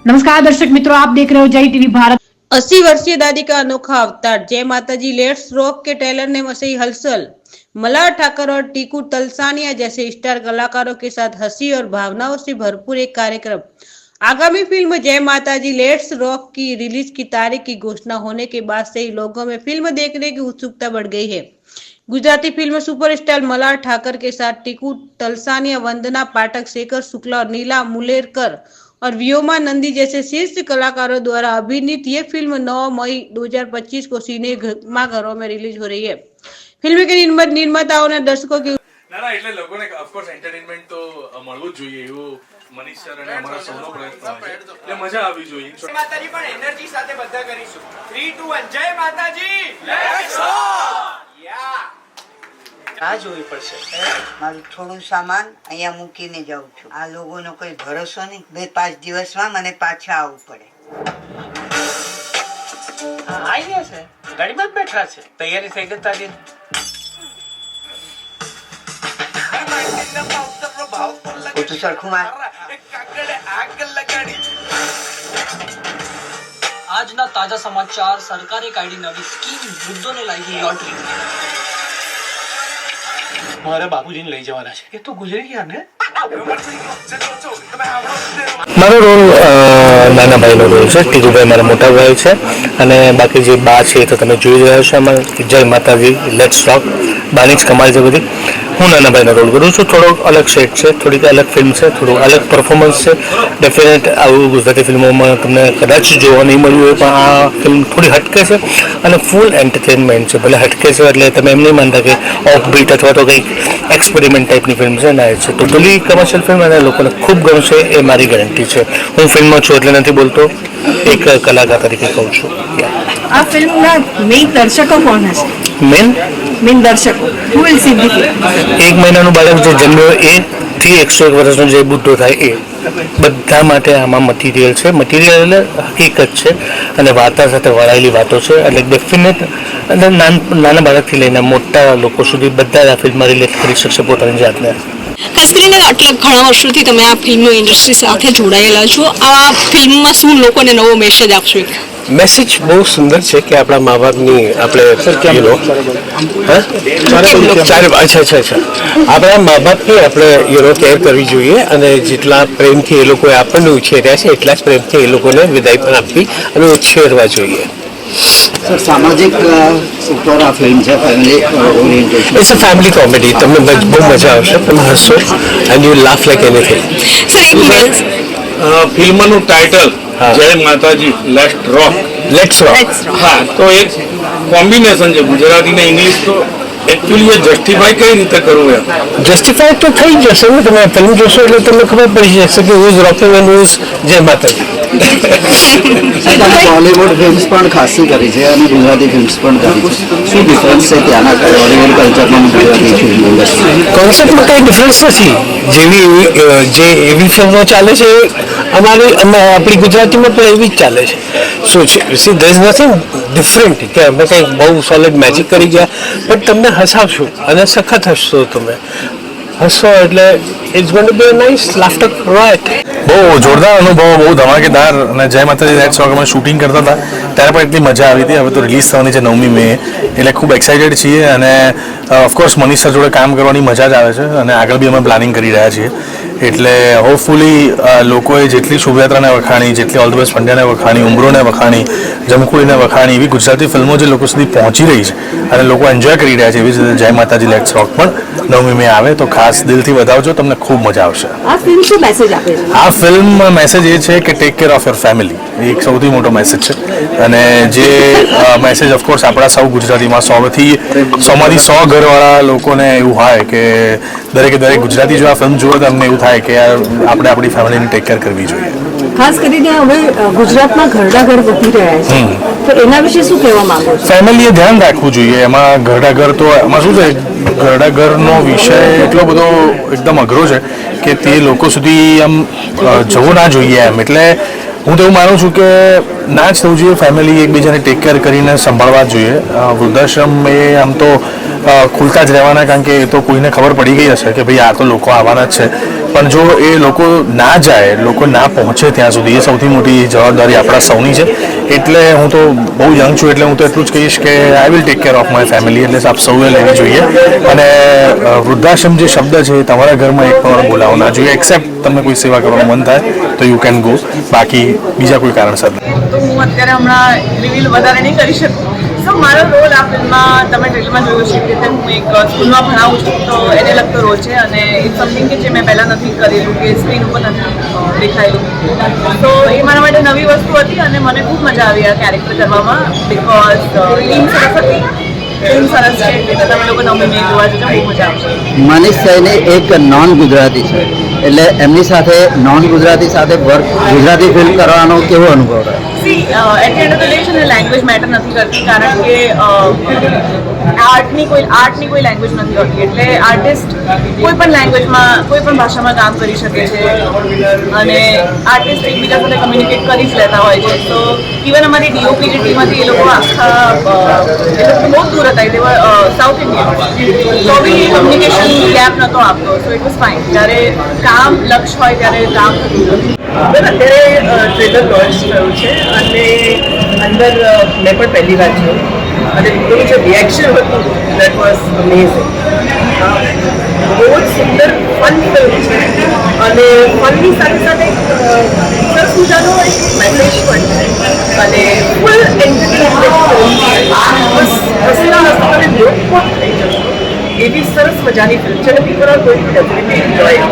नमस्कार दर्शक मित्रों, आप देख रहे हो जय टीवी भारत। 80 वर्षीय दादी का अनोखा अवतार जय माताजी लेट्स रॉक के ट्रेलर ने मचाई हलचल। मल्हार ठाकर और टीकू तलसानिया जैसे स्टार कलाकारों के साथ हंसी और भावनाओं से भरपूर एक कार्यक्रम। आगामी फिल्म जय माताजी लेट्स रॉक की रिलीज की तारीख की घोषणा होने के बाद से ही लोगों में फिल्म देखने की उत्सुकता बढ़ गई है। गुजराती फिल्म सुपरस्टार मल्हार ठाकर के साथ टीकू तलसानिया, वंदना पाठक, शेखर शुक्ला और नीला मुलेरकर और व्योमा नंदी जैसे शीर्ष कलाकारों द्वारा अभिनीत ये फिल्म 9 मई 2025 को सिनेमाघरों में रिलीज हो रही है। फिल्म के निर्माताओं ने दर्शकों की ના એટલે લોકોને ઓફકોર્સ એન્ટરટેનમેન્ટ તો મળવું જ જોઈએ એવું મનીષ સર અને અમારા સૌનો પ્રયત્ન હોય છે એટલે મજા આવવી જોઈએ. જય માતાજી પણ એનર્જી સાથે બધા કરીશું. 3 2 1 જય માતાજી લેટ્સ રોક. યા આ જોવી પડશે. મારું થોડું સામાન અહીંયા મૂકીને જાઉં છું. આ લોકોનો કોઈ ભરોસો નહીં. 2-5 દિવસમાં મને પાછા આવવું પડે. આવી ગયા છે, ગાડીમાં જ બેઠા છે. તૈયારી થઈ ગઈ તારી? ખોટું સરખું માર. આજના તાજા સમાચાર. સરકારે કાઢી નવી સ્કીમ, વૃદ્ધોને લાગી લોટરી. મારા બાપુજીને લઈ જવાના છે. એ તો ગુજરી ગયા ને. મારો રોલ નાના ભાઈનો રોલ છે. ટીકુભાઈ મારા મોટા ભાઈ છે અને બાકી જે બા છે એ તો તમે જોઈ રહ્યા છો. એમાં જય માતાજી લેટ્સ રોક બાની જ કમાલ છે બધી. હું નાના ભાઈનો રોલ કરું છું. થોડોક અલગ શેડ છે, થોડીક અલગ ફિલ્મ છે, થોડું અલગ પરફોર્મન્સ છે. ડેફિનેટ આવું ગુજરાતી ફિલ્મોમાં તમને કદાચ જોવા નહીં મળ્યું હોય, પણ આ ફિલ્મ થોડી હટકે છે અને ફૂલ એન્ટરટેનમેન્ટ છે. ભલે હટકે છે એટલે તમે એમ નહીં માનતા કે ઓફ બીટ અથવા તો કંઈક એક્સપેરિમેન્ટ ટાઈપની ફિલ્મ છે. ના, છે ટોટલી કમર્શિયલ ફિલ્મ અને લોકોને ખૂબ ગમશે એ મારી ગેરંટી છે. હું ફિલ્મમાં છું એટલે નથી બોલતો, એક કલાકાર તરીકે કહું છું. આ ફિલ્મના મેઇન દર્શકો કોણ હશે? મેઇન દર્શકો who will see the film? 1 મહિનાનું બાળક જે જન્મ્યો એ થી 101 વર્ષનો જે બુઢો થાય એ બધા માટે આમાં મટીરિયલ છે. મટીરિયલ એટલે હકીકત છે અને વાર્તા સાથે વળાયેલી વાતો છે. એટલે ડેફિનેટ એટલે નાના બાળકથી લઈને મોટા લોકો સુધી બધા આ ફિલ્મમાં રિલેટ કરી શકશે પોતાની જાતને. ખાસ કરીને આટલા ઘણા વર્ષોથી તમે આ ફિલ્મ ઇન્ડસ્ટ્રી સાથે જોડાયેલા છો. આ ફિલ્મમાં શું લોકોને નવો મેસેજ આપશો? મેસેજ બહુ સુંદર છે કે આપણા મા બાપની આપણે આપણા મા બાપની આપણે કેર કરવી જોઈએ અને જેટલા પ્રેમથી એ લોકોએ આપણને ઉછેર્યા છે એટલા જ પ્રેમથી એ લોકોને વિદાય પણ આપવી અને ઉછેરવા જોઈએ. સામાજિક ઉપર આ ફિલ્મ છે, family orientation. It's a family comedy. તમને બહુ મજા આવશે, તમે હસશો and you laugh like anything. ફિલ્મનું ટાઇટલ જય માતાજી લેટ્સ રોક. હા, તો એક કોમ્બિનેશન છે ગુજરાતી ને ઇંગ્લિશ. તો એકચ્યુઅલી એ જસ્ટિફાઈ કઈ રીતે કરવું? એમ જસ્ટિફાઈ તો થઈ જશે ને. તમે ફિલ્મ જોશો એટલે તમને ખબર પડી જશે કે હુઝ રોકિંગ એન્ડ હુઝ જય માતાજી. બોલિવૂડ ફિલ્મ્સ પણ ખાસી કરી છે અને ગુજરાતી ફિલ્મ્સ પણ કરી છે. શું ડિફરન્સ છે ત્યાંના બોલિવૂડ કલ્ચરમાં ગુજરાતી ફિલ્મ ઇન્ડસ્ટ્રી? કોન્સેપ્ટમાં કંઈ ડિફરન્સ નથી. એવી ફિલ્મો ચાલે છે આપણી ગુજરાતીમાં પણ એવી જ ચાલે છે. શું છે see there is nothing different કે અમે કંઈક બહુ સોલિડ મેજિક કરી ગયા, પણ તમને હસાવશો અને સખત હસશો. તમે હસશો એટલે it's going to be a nice laughter right. બહુ જોરદાર અનુભવ, બહુ ધમાકેદાર. અને જય માતાજી લેટ્સ રોક અમે શૂટિંગ કરતા હતા ત્યારે પણ એટલી મજા આવી હતી. હવે તો રિલીઝ થવાની છે 9મી મે, એટલે ખૂબ એક્સાઇટેડ છીએ અને ઓફકોર્સ મનીષ સર જોડે કામ કરવાની મજા જ આવે છે અને આગળ બી અમે પ્લાનિંગ કરી રહ્યા છીએ. એટલે હોપફુલી લોકોએ જેટલી શોભાયાત્રાને વખાણી, જેટલી ઓલ ધ બેસ્ટ પંડ્યાને વખાણી, ઉમરોને વખાણી, જમકુડીને વખાણી, એવી ગુજરાતી ફિલ્મો જે લોકો સુધી પહોંચી રહી છે અને લોકો એન્જોય કરી રહ્યા છે, એવી જ રીતે જય માતાજી લેટ્સ રોક પણ 9મી મે આવે. તો ખાસ દિલથી વધાવજો, તમને ખૂબ મજા આવશે. આ ફિલ્મ શું મેસેજ આપે છે? આ ફિલ્મ મેસેજ એ છે કે take care of your family. એ એક સૌથી મોટો મેસેજ છે અને જે મેસેજ ઓફકોર્સ આપણા સૌ ગુજરાતીમાં 100માંથી 100 ઘરવાળા લોકોને એવું હોય કે દરેકે દરેક ગુજરાતી જો આ ફિલ્મ જુએ તો અમને એવું થાય કે આપણે આપણી ફેમિલીને ટેક કેર કરવી જોઈએ. ખાસ કરીને હવે ગુજરાતમાં ઘરડા ઘર વધી રહ્યા છે, તો એના વિશે શું કહેવા માંગો છો? ફેમિલીએ ધ્યાન રાખવું જોઈએ. એમાં ઘરડા ઘર તો એમાં શું છે, ઘરડા ઘરનો વિષય એટલો બધો એકદમ અઘરો છે કે તે લોકો સુધી આમ જવું ના જોઈએ એમ. એટલે હું તો એવું માનું છું કે ના જ થવું જોઈએ. ફેમિલી એકબીજાને ટેક કેર કરીને સંભાળવા જ જોઈએ. વૃદ્ધાશ્રમ એ આમ તો ખુલતા જ રહેવાના, કારણ કે એ તો કોઈને ખબર પડી ગઈ હશે કે ભાઈ આ તો લોકો આવવાના જ છે. પણ જો એ લોકો ના જાય, લોકો ના પહોંચે ત્યાં સુધી, એ સૌથી મોટી જવાબદારી આપણા સૌની છે. એટલે હું તો બહુ યંગ છું, એટલે હું તો એટલું જ કહીશ કે I will take care of my family. એટલે આપ સૌએ લેવી જોઈએ. અને વૃદ્ધાશ્રમ જે શબ્દ છે એ તમારા ઘરમાં એક પણ બોલાવો ના જોઈએ, એક્સેપ્ટ તમને કોઈ સેવા કરવાનું મન થાય તો યુ કેન ગો, બાકી બીજા કોઈ કારણસર નહીં. તો હું અત્યારે હમણાં રિવીલ વધારે નહીં કરી શકું. સો મારો રોલ આ ફિલ્મમાં તમે ટ્રેલરમાં જોયું છે કે હું એક સ્કૂલમાં ભણાવું છું, તો એને લગતો રોલ છે. અને ઇટ્સ સમથિંગ કે જે મેં પહેલાં નથી કરેલું, કે સ્ક્રીન ઉપર નથી દેખાયેલું. તો એ મારા માટે નવી વસ્તુ હતી અને મને ખૂબ મજા આવી આ કેરેક્ટર કરવામાં, બિકોઝ ટીમ સરસ હતી. ફિલ્મ સરસ છે, એટલે તમે લોકો નવી મેં જોવા જજો, બહુ મજા આવશે. મનીષ સૈની એક નોન ગુજરાતી છે, એટલે એમની સાથે નોન ગુજરાતી સાથે ગુજરાતી ફિલ્મ કરવાનો કેવો અનુભવ રહ્યો? See at the end of the day છે ને, લેંગ્વેજ મેટર નથી કરતી, કારણ કે આર્ટની કોઈ લેંગ્વેજ નથી હોતી. એટલે આર્ટિસ્ટ કોઈ પણ લેંગ્વેજમાં, કોઈ પણ ભાષામાં કામ કરી શકે છે, અને આર્ટિસ્ટ એકબીજા સાથે કમ્યુનિકેટ કરી જ લેતા હોય છે. તો ઇવન અમારી ડીઓપી જે ટીમમાંથી એ લોકો આખા એ લોકો બહુ દૂર હતા, તે સાઉથ ઇન્ડિયન, તો બી કમ્યુનિકેશન ગેપ નહોતો આપતો. So it was fine. જ્યારે કામ લક્ષ્ય હોય ત્યારે કામ થતું નથી. અત્યારે ટ્રેલર લોન્ચ થયું છે અને અંદર મેં પણ પહેલી વાર જોયું, અને લોકોનું જે રિએક્શન હતું દેટ વોઝ અમેઝિંગ. બહુ જ સુંદર ફન ફિલ્મ છે, અને ફનની સાથે સાથે સરસ મજાનો એક મેસેજ પણ છે, અને ફૂલ એન્ટરટેનમેન્ટ ફિલ્મ છે. બસ હસતા હસતા તમે લોક પણ થઈ જશો એવી સરસ મજાની ફિલ્મ છે, અને people are going to definitely enjoy.